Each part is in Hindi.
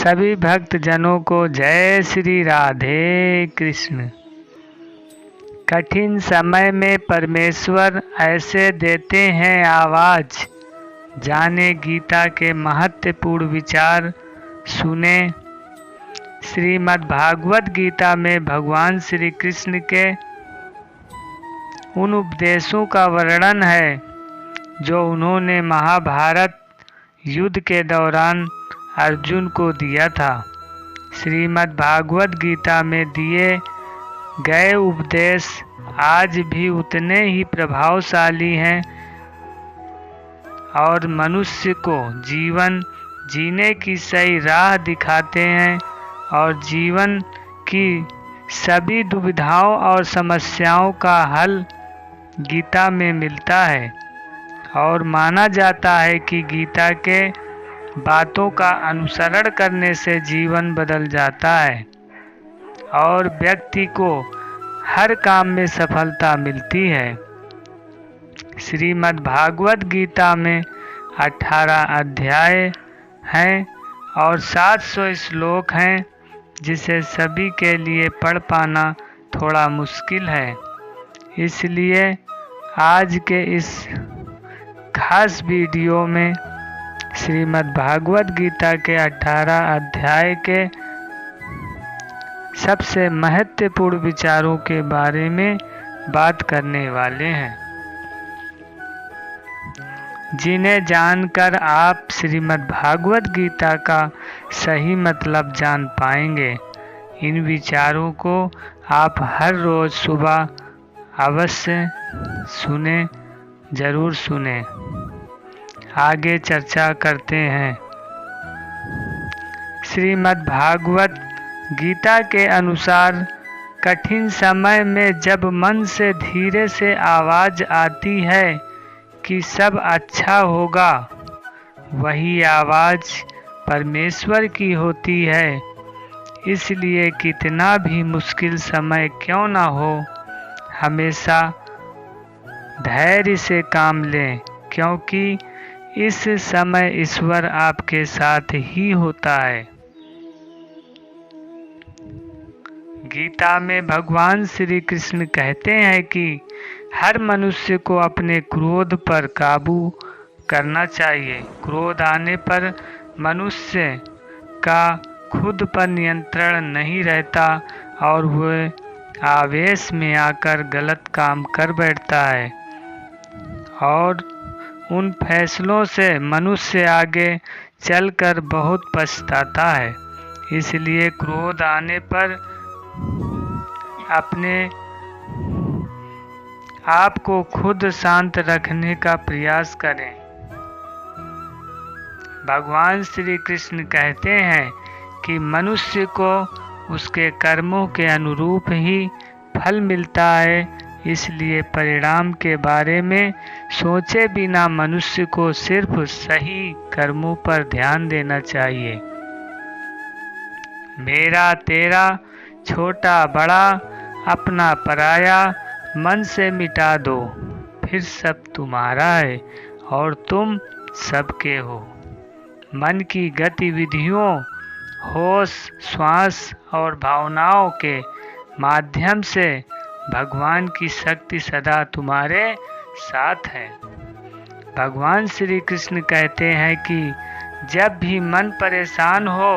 सभी भक्त जनों को जय श्री राधे कृष्ण। कठिन समय में परमेश्वर ऐसे देते हैं आवाज, जाने गीता के महत्वपूर्ण विचार सुने। श्रीमद् भागवत गीता में भगवान श्री कृष्ण के उन उपदेशों का वर्णन है जो उन्होंने महाभारत युद्ध के दौरान अर्जुन को दिया था। श्रीमद् भागवत गीता में दिए गए उपदेश आज भी उतने ही प्रभावशाली हैं और मनुष्य को जीवन जीने की सही राह दिखाते हैं और जीवन की सभी दुविधाओं और समस्याओं का हल गीता में मिलता है। और माना जाता है कि गीता के बातों का अनुसरण करने से जीवन बदल जाता है और व्यक्ति को हर काम में सफलता मिलती है। श्रीमद् भागवत गीता में 18 अध्याय हैं और 700 श्लोक हैं, जिसे सभी के लिए पढ़ पाना थोड़ा मुश्किल है। इसलिए आज के इस खास वीडियो में श्रीमद् भागवत गीता के 18 अध्याय के सबसे महत्वपूर्ण विचारों के बारे में बात करने वाले हैं, जिन्हें जानकर आप श्रीमद् भागवत गीता का सही मतलब जान पाएंगे। इन विचारों को आप हर रोज सुबह अवश्य सुने, जरूर सुने। आगे चर्चा करते हैं। श्रीमद् भागवत गीता के अनुसार कठिन समय में जब मन से धीरे से आवाज आती है कि सब अच्छा होगा, वही आवाज परमेश्वर की होती है। इसलिए कितना भी मुश्किल समय क्यों ना हो, हमेशा धैर्य से काम लें, क्योंकि इस समय ईश्वर आपके साथ ही होता है। गीता में भगवान श्री कृष्ण कहते हैं कि हर मनुष्य को अपने क्रोध पर काबू करना चाहिए। क्रोध आने पर मनुष्य का खुद पर नियंत्रण नहीं रहता और वह आवेश में आकर गलत काम कर बैठता है और उन फैसलों से मनुष्य आगे चलकर बहुत पछताता है। इसलिए क्रोध आने पर अपने आप को खुद शांत रखने का प्रयास करें। भगवान श्री कृष्ण कहते हैं कि मनुष्य को उसके कर्मों के अनुरूप ही फल मिलता है। इसलिए परिणाम के बारे में सोचे बिना मनुष्य को सिर्फ सही कर्मों पर ध्यान देना चाहिए। मेरा तेरा, छोटा बड़ा, अपना पराया मन से मिटा दो, फिर सब तुम्हारा है और तुम सबके हो। मन की गतिविधियों, होश, श्वास और भावनाओं के माध्यम से भगवान की शक्ति सदा तुम्हारे साथ है। भगवान श्री कृष्ण कहते हैं कि जब भी मन परेशान हो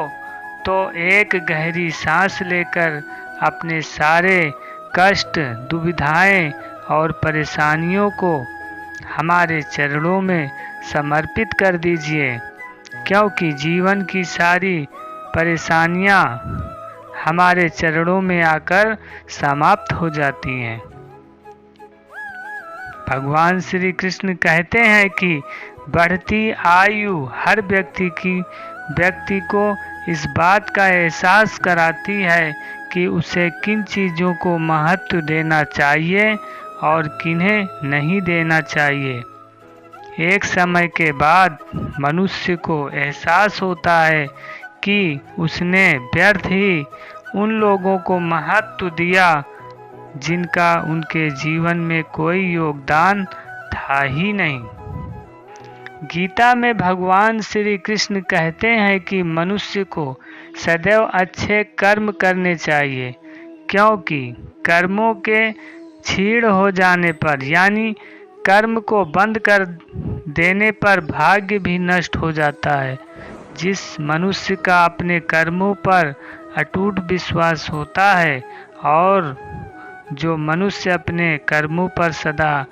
तो एक गहरी सांस लेकर अपने सारे कष्ट, दुविधाएं और परेशानियों को हमारे चरणों में समर्पित कर दीजिए, क्योंकि जीवन की सारी परेशानियां हमारे चरणों में आकर समाप्त हो जाती हैं। भगवान श्री कृष्ण कहते हैं कि बढ़ती आयु हर व्यक्ति को इस बात का एहसास कराती है कि उसे किन चीज़ों को महत्व देना चाहिए और किन्हें नहीं देना चाहिए। एक समय के बाद मनुष्य को एहसास होता है कि उसने व्यर्थ ही उन लोगों को महत्व दिया जिनका उनके जीवन में कोई योगदान था ही नहीं। गीता में भगवान श्री कृष्ण कहते हैं कि मनुष्य को सदैव अच्छे कर्म करने चाहिए, क्योंकि कर्मों के क्षीण हो जाने पर यानी कर्म को बंद कर देने पर भाग्य भी नष्ट हो जाता है। जिस मनुष्य का अपने कर्मों पर अटूट विश्वास होता है और जो मनुष्य अपने कर्मों पर सदा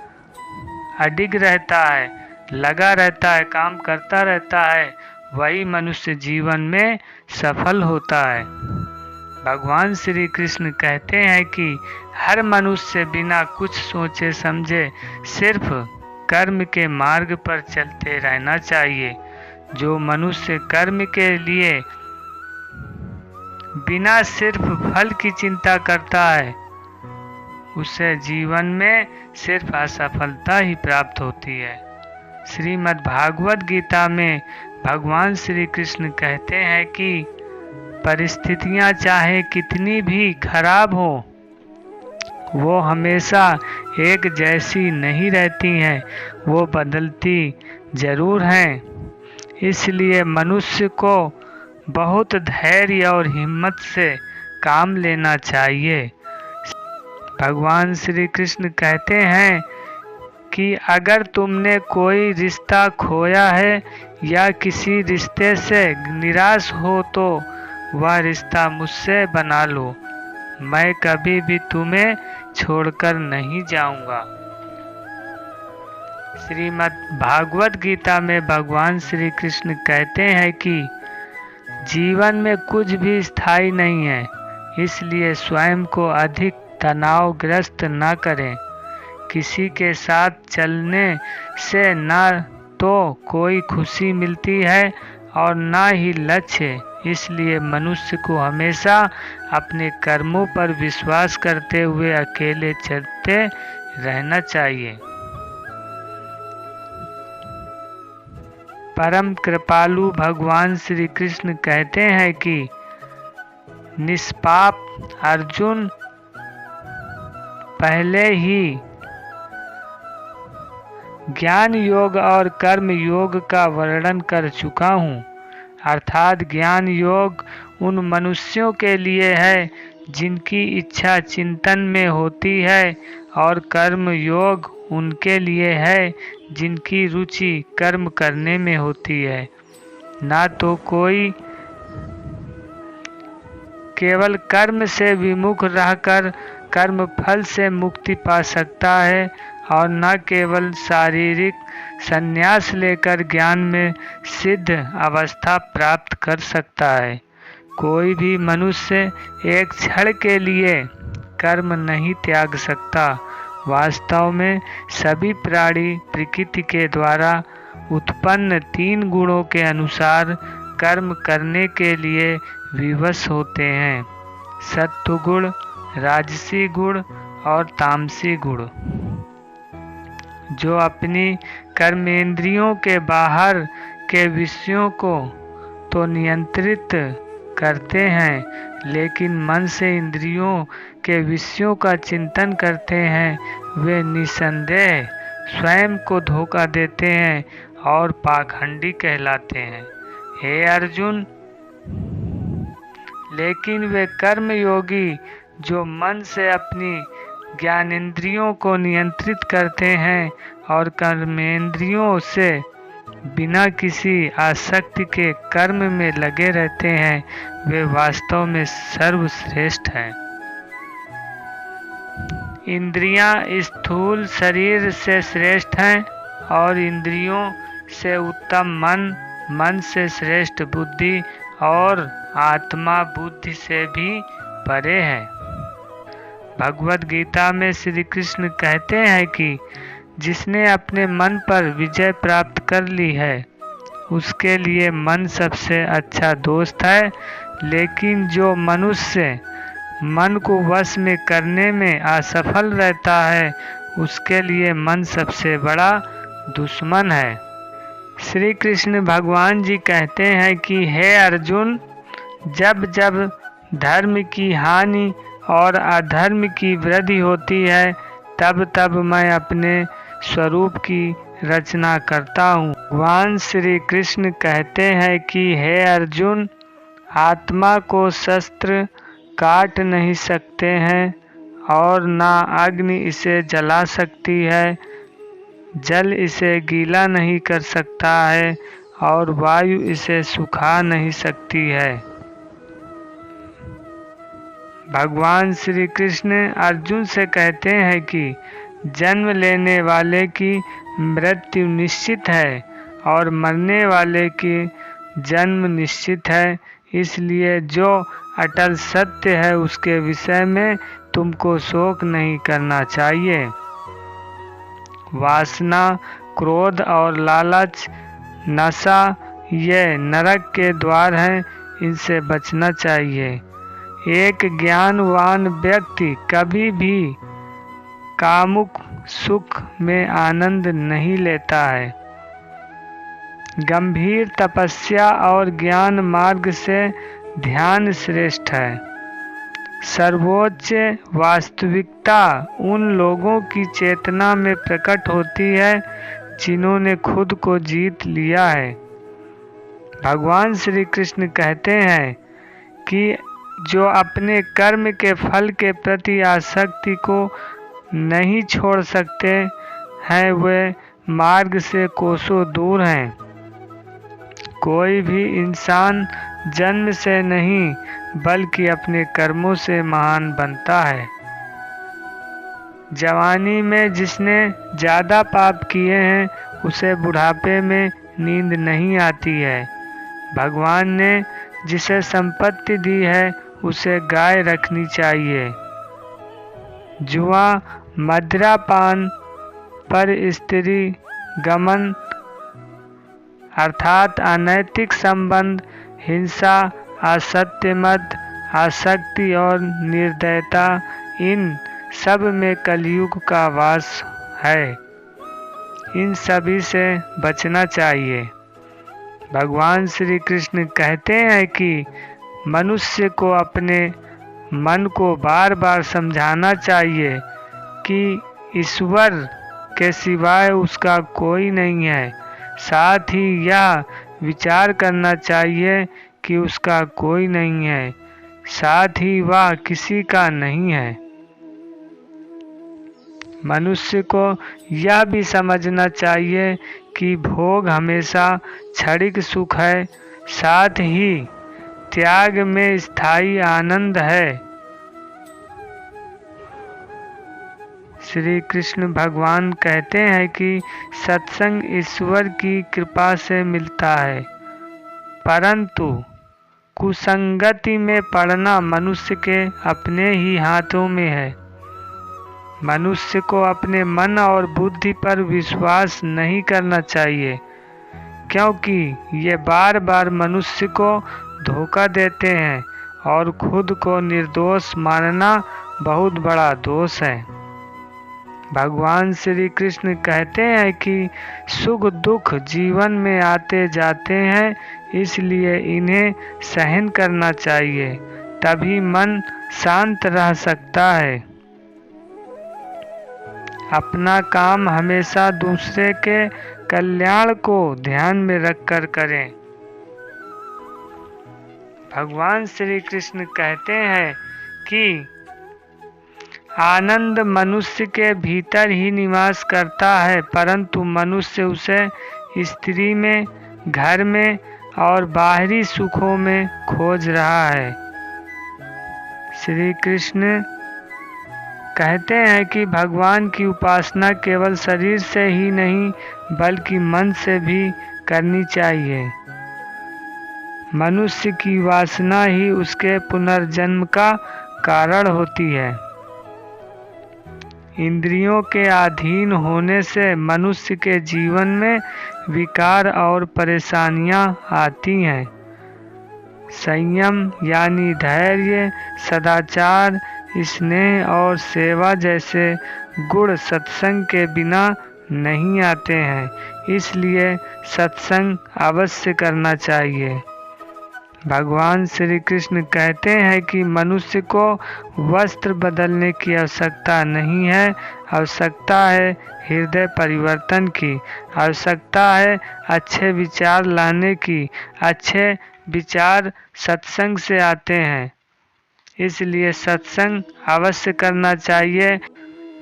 अडिग रहता है, लगा रहता है, काम करता रहता है, वही मनुष्य जीवन में सफल होता है। भगवान श्री कृष्ण कहते हैं कि हर मनुष्य बिना कुछ सोचे समझे सिर्फ कर्म के मार्ग पर चलते रहना चाहिए। जो मनुष्य कर्म के लिए बिना सिर्फ फल की चिंता करता है, उसे जीवन में सिर्फ असफलता ही प्राप्त होती है। श्रीमद् भागवत गीता में भगवान श्री कृष्ण कहते हैं कि परिस्थितियां चाहे कितनी भी खराब हो, वो हमेशा एक जैसी नहीं रहती हैं, वो बदलती जरूर हैं। इसलिए मनुष्य को बहुत धैर्य और हिम्मत से काम लेना चाहिए। भगवान श्री कृष्ण कहते हैं कि अगर तुमने कोई रिश्ता खोया है या किसी रिश्ते से निराश हो तो वह रिश्ता मुझसे बना लो, मैं कभी भी तुम्हें छोड़कर नहीं जाऊंगा। श्रीमद् भागवत गीता में भगवान श्री कृष्ण कहते हैं कि जीवन में कुछ भी स्थायी नहीं है, इसलिए स्वयं को अधिक तनावग्रस्त न करें। किसी के साथ चलने से ना तो कोई खुशी मिलती है और ना ही लक्ष्य। इसलिए मनुष्य को हमेशा अपने कर्मों पर विश्वास करते हुए अकेले चलते रहना चाहिए। परम कृपालु भगवान श्री कृष्ण कहते हैं कि निष्पाप अर्जुन, पहले ही ज्ञान योग और कर्म योग का वर्णन कर चुका हूँ। अर्थात ज्ञान योग उन मनुष्यों के लिए है जिनकी इच्छा चिंतन में होती है, और कर्म योग उनके लिए है जिनकी रुचि कर्म करने में होती है। ना तो कोई केवल कर्म से विमुख रहकर कर्म फल से मुक्ति पा सकता है, और न केवल शारीरिक संन्यास लेकर ज्ञान में सिद्ध अवस्था प्राप्त कर सकता है। कोई भी मनुष्य एक क्षण के लिए कर्म नहीं त्याग सकता। वास्तव में सभी प्राणी प्रकृति के द्वारा उत्पन्न 3 गुणों के अनुसार कर्म करने के लिए विवश होते हैं: सत्व गुण, राजसी गुण और तामसी गुण। जो अपनी कर्मेंद्रियों के बाहर के विषयों को तो नियंत्रित करते हैं, लेकिन मन से इंद्रियों के विषयों का चिंतन करते हैं, वे निसंदेह स्वयं को धोखा देते हैं और पाखंडी कहलाते हैं। हे अर्जुन, लेकिन वे कर्मयोगी जो मन से अपनी ज्ञानेंद्रियों को नियंत्रित करते हैं और कर्मेंद्रियों से बिना किसी आसक्ति के कर्म में लगे रहते हैं, वे वास्तव में सर्वश्रेष्ठ हैं। इंद्रियां स्थूल शरीर से श्रेष्ठ हैं और इंद्रियों से उत्तम मन, मन से श्रेष्ठ बुद्धि और आत्मा बुद्धि से भी परे है। भगवद गीता में श्री कृष्ण कहते हैं कि जिसने अपने मन पर विजय प्राप्त कर ली है, उसके लिए मन सबसे अच्छा दोस्त है, लेकिन जो मनुष्य मन को वश में करने में असफल रहता है, उसके लिए मन सबसे बड़ा दुश्मन है। श्री कृष्ण भगवान जी कहते हैं कि हे अर्जुन, जब जब धर्म की हानि और अधर्म की वृद्धि होती है, तब तब मैं अपने स्वरूप की रचना करता हूँ। भगवान श्री कृष्ण कहते हैं कि हे अर्जुन, आत्मा को शस्त्र काट नहीं सकते हैं और ना अग्नि इसे जला सकती है, जल इसे गीला नहीं कर सकता है और वायु इसे सुखा नहीं सकती है। भगवान श्री कृष्ण अर्जुन से कहते हैं कि जन्म लेने वाले की मृत्यु निश्चित है और मरने वाले की जन्म निश्चित है, इसलिए जो अटल सत्य है उसके विषय में तुमको शोक नहीं करना चाहिए। वासना, क्रोध और लालच, नशा ये नरक के द्वार हैं, इनसे बचना चाहिए। एक ज्ञानवान व्यक्ति कभी भी कामुक सुख में आनंद नहीं लेता है। गंभीर तपस्या और ज्ञान मार्ग से ध्यान श्रेष्ठ है। सर्वोच्च वास्तविकता उन लोगों की चेतना में प्रकट होती है जिन्होंने खुद को जीत लिया है। भगवान श्री कृष्ण कहते हैं कि जो अपने कर्म के फल के प्रति आसक्ति को नहीं छोड़ सकते हैं वे मार्ग से कोसों दूर हैं। कोई भी इंसान जन्म से नहीं बल्कि अपने कर्मों से महान बनता है। जवानी में जिसने ज़्यादा पाप किए हैं उसे बुढ़ापे में नींद नहीं आती है। भगवान ने जिसे संपत्ति दी है उसे गाय रखनी चाहिए। जुआ, मदिरापान, पर स्त्री गमन अर्थात अनैतिक संबंध, हिंसा, असत्य मत, आसक्ति और निर्दयता, इन सब में कलयुग का वास है। इन सभी से बचना चाहिए। भगवान श्री कृष्ण कहते हैं कि मनुष्य को अपने मन को बार बार समझाना चाहिए कि ईश्वर के सिवाय उसका कोई नहीं है। साथ ही यह विचार करना चाहिए कि उसका कोई नहीं है, साथ ही वह किसी का नहीं है। मनुष्य को यह भी समझना चाहिए कि भोग हमेशा क्षणिक सुख है, साथ ही त्याग में स्थायी आनंद है। श्री कृष्ण भगवान कहते हैं कि सत्संग ईश्वर की कृपा से मिलता है, परंतु कुसंगति में पड़ना मनुष्य के अपने ही हाथों में है। मनुष्य को अपने मन और बुद्धि पर विश्वास नहीं करना चाहिए, क्योंकि ये बार बार मनुष्य को धोखा देते हैं और खुद को निर्दोष मानना बहुत बड़ा दोष है। भगवान श्री कृष्ण कहते हैं कि सुख दुख जीवन में आते जाते हैं, इसलिए इन्हें सहन करना चाहिए, तभी मन शांत रह सकता है। अपना काम हमेशा दूसरे के कल्याण को ध्यान में रखकर करें। भगवान श्री कृष्ण कहते हैं कि आनंद मनुष्य के भीतर ही निवास करता है, परंतु मनुष्य उसे स्त्री में, घर में और बाहरी सुखों में खोज रहा है। श्री कृष्ण कहते हैं कि भगवान की उपासना केवल शरीर से ही नहीं बल्कि मन से भी करनी चाहिए। मनुष्य की वासना ही उसके पुनर्जन्म का कारण होती है। इंद्रियों के अधीन होने से मनुष्य के जीवन में विकार और परेशानियां आती हैं। संयम यानी धैर्य, सदाचार, स्नेह और सेवा जैसे गुण सत्संग के बिना नहीं आते हैं, इसलिए सत्संग अवश्य करना चाहिए। भगवान श्री कृष्ण कहते हैं कि मनुष्य को वस्त्र बदलने की आवश्यकता नहीं है, आवश्यकता है हृदय परिवर्तन की, आवश्यकता है अच्छे विचार लाने की। अच्छे विचार सत्संग से आते हैं, इसलिए सत्संग अवश्य करना चाहिए।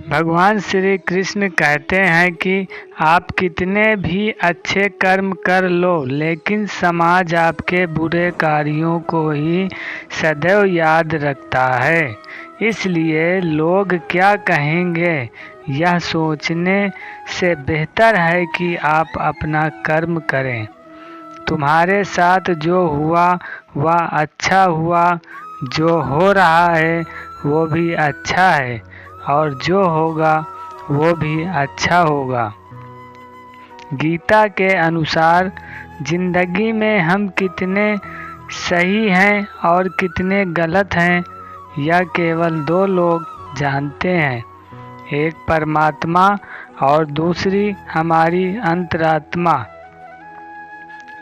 भगवान श्री कृष्ण कहते हैं कि आप कितने भी अच्छे कर्म कर लो, लेकिन समाज आपके बुरे कार्यों को ही सदैव याद रखता है। इसलिए लोग क्या कहेंगे यह सोचने से बेहतर है कि आप अपना कर्म करें। तुम्हारे साथ जो हुआ वह अच्छा हुआ, जो हो रहा है वो भी अच्छा है, और जो होगा वो भी अच्छा होगा। गीता के अनुसार जिंदगी में हम कितने सही हैं और कितने गलत हैं यह केवल दो लोग जानते हैं, एक परमात्मा और दूसरी हमारी अंतरात्मा।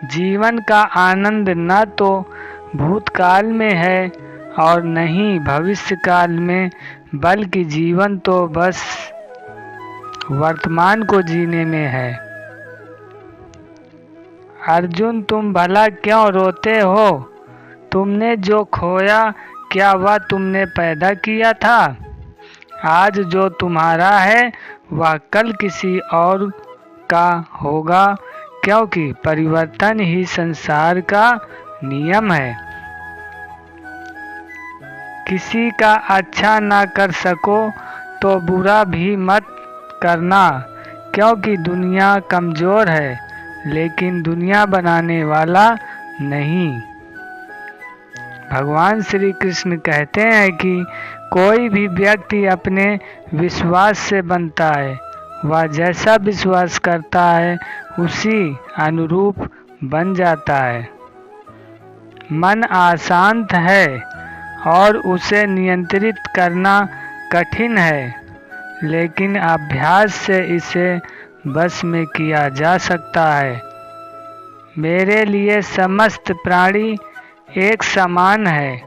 जीवन का आनंद न तो भूतकाल में है और न ही भविष्य काल में, बल्कि जीवन तो बस वर्तमान को जीने में है। अर्जुन, तुम भला क्यों रोते हो? तुमने जो खोया क्या वह तुमने पैदा किया था? आज जो तुम्हारा है वह कल किसी और का होगा, क्योंकि परिवर्तन ही संसार का नियम है। किसी का अच्छा ना कर सको तो बुरा भी मत करना, क्योंकि दुनिया कमज़ोर है, लेकिन दुनिया बनाने वाला नहीं। भगवान श्री कृष्ण कहते हैं कि कोई भी व्यक्ति अपने विश्वास से बनता है। वह जैसा विश्वास करता है उसी अनुरूप बन जाता है। मन अशांत है और उसे नियंत्रित करना कठिन है, लेकिन अभ्यास से इसे बस में किया जा सकता है। मेरे लिए समस्त प्राणी एक समान है,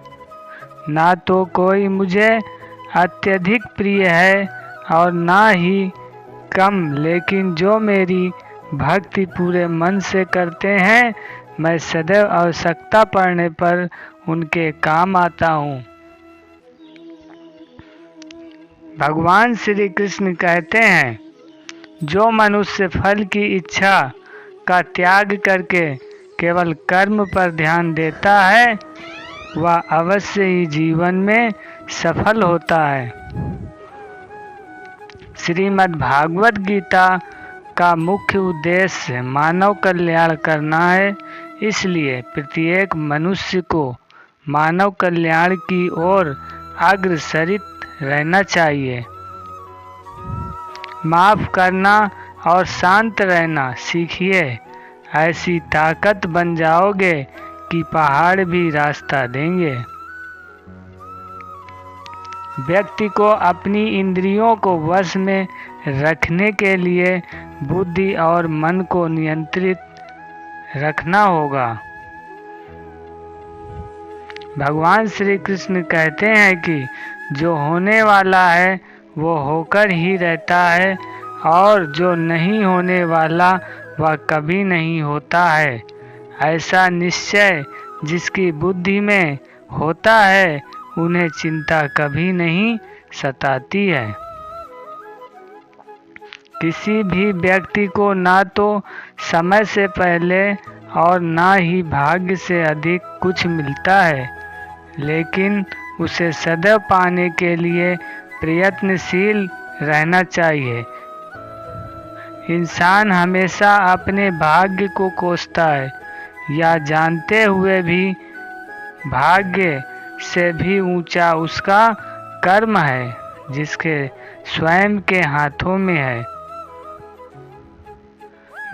ना तो कोई मुझे अत्यधिक प्रिय है और ना ही कम, लेकिन जो मेरी भक्ति पूरे मन से करते हैं मैं सदैव आवश्यकता पड़ने पर उनके काम आता हूँ। भगवान श्री कृष्ण कहते हैं, जो मनुष्य फल की इच्छा का त्याग करके केवल कर्म पर ध्यान देता है वह अवश्य ही जीवन में सफल होता है। श्रीमद् भागवत गीता का मुख्य उद्देश्य मानव कल्याण करना है, इसलिए प्रत्येक मनुष्य को मानव कल्याण की ओर अग्रसरित रहना चाहिए। माफ करना और शांत रहना सीखिए, ऐसी ताकत बन जाओगे कि पहाड़ भी रास्ता देंगे। व्यक्ति को अपनी इंद्रियों को वश में रखने के लिए बुद्धि और मन को नियंत्रित रखना होगा। भगवान श्री कृष्ण कहते हैं कि जो होने वाला है वो होकर ही रहता है, और जो नहीं होने वाला वह कभी नहीं होता है। ऐसा निश्चय जिसकी बुद्धि में होता है उन्हें चिंता कभी नहीं सताती है। किसी भी व्यक्ति को ना तो समय से पहले और ना ही भाग्य से अधिक कुछ मिलता है, लेकिन उसे सदैव पाने के लिए प्रयत्नशील रहना चाहिए। इंसान हमेशा अपने भाग्य को कोसता है, या जानते हुए भी भाग्य से भी ऊंचा उसका कर्म है, जिसके स्वयं के हाथों में है।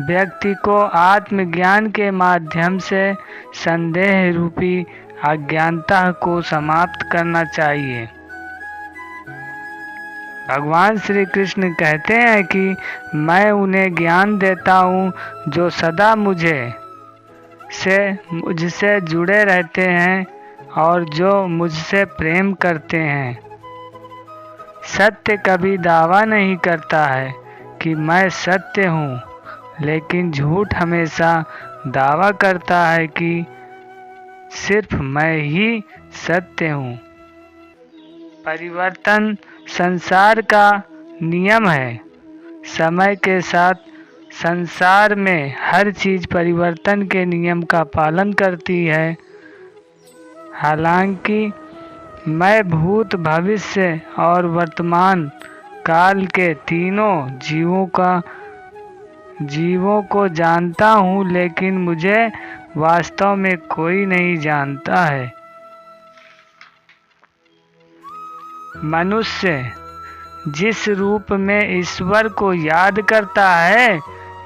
व्यक्ति को आत्मज्ञान के माध्यम से संदेह रूपी अज्ञानता को समाप्त करना चाहिए। भगवान श्री कृष्ण कहते हैं कि मैं उन्हें ज्ञान देता हूँ जो सदा मुझे से मुझसे जुड़े रहते हैं और जो मुझसे प्रेम करते हैं। सत्य कभी दावा नहीं करता है कि मैं सत्य हूँ, लेकिन झूठ हमेशा दावा करता है कि सिर्फ मैं ही सत्य हूँ। परिवर्तन संसार का नियम है। समय के साथ संसार में हर चीज परिवर्तन के नियम का पालन करती है। हालांकि मैं भूत, भविष्य और वर्तमान काल के तीनों जीवों को जानता हूँ, लेकिन मुझे वास्तव में कोई नहीं जानता है। मनुष्य जिस रूप में ईश्वर को याद करता है,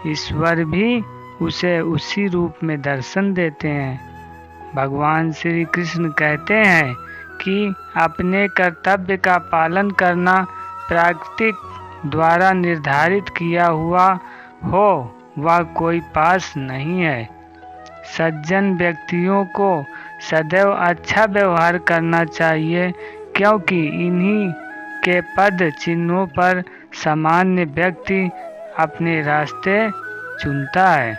ईश्वर भी उसे उसी रूप में दर्शन देते हैं। भगवान श्री कृष्ण कहते हैं कि अपने कर्तव्य का पालन करना प्रकृति द्वारा निर्धारित किया हुआ हो वह कोई पास नहीं है। सज्जन व्यक्तियों को सदैव अच्छा व्यवहार करना चाहिए, क्योंकि इन्हीं के पद चिन्हों पर सामान्य व्यक्ति अपने रास्ते चुनता है।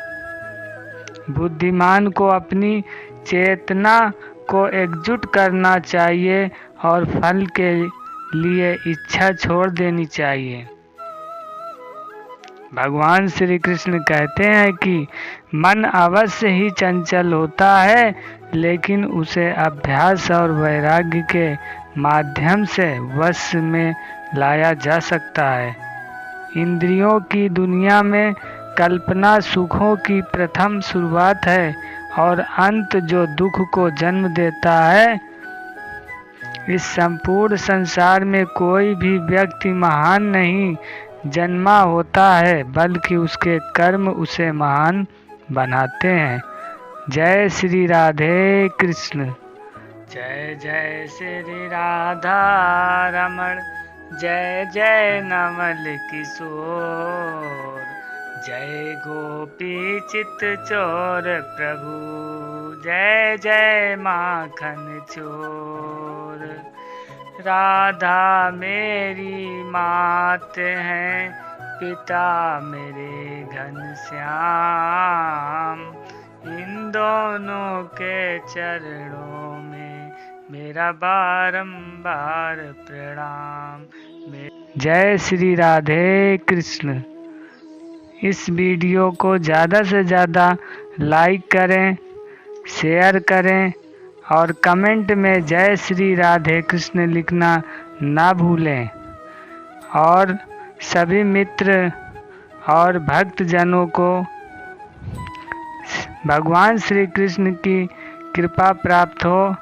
बुद्धिमान को अपनी चेतना को एकजुट करना चाहिए और फल के लिए इच्छा छोड़ देनी चाहिए। भगवान श्री कृष्ण कहते हैं कि मन अवश्य ही चंचल होता है, लेकिन उसे अभ्यास और वैराग्य के माध्यम से वश में लाया जा सकता है। इंद्रियों की दुनिया में कल्पना सुखों की प्रथम शुरुआत है और अंत जो दुख को जन्म देता है। इस संपूर्ण संसार में कोई भी व्यक्ति महान नहीं जन्मा होता है, बल्कि उसके कर्म उसे महान बनाते हैं। जय श्री राधे कृष्ण। जय जय श्री राधा रमण, जय जय नवल किशोर, जय गोपी चित चोर प्रभु, जय जय माखन चोर। राधा मेरी मात है, पिता मेरे घनश्याम, इन दोनों के चरणों में मेरा बारंबार प्रणाम। जय श्री राधे कृष्ण। इस वीडियो को ज़्यादा से ज़्यादा लाइक करें, शेयर करें और कमेंट में जय श्री राधे कृष्ण लिखना ना भूलें। और सभी मित्र और भक्तजनों को भगवान श्री कृष्ण की कृपा प्राप्त हो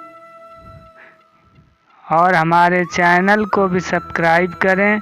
और हमारे चैनल को भी सब्सक्राइब करें।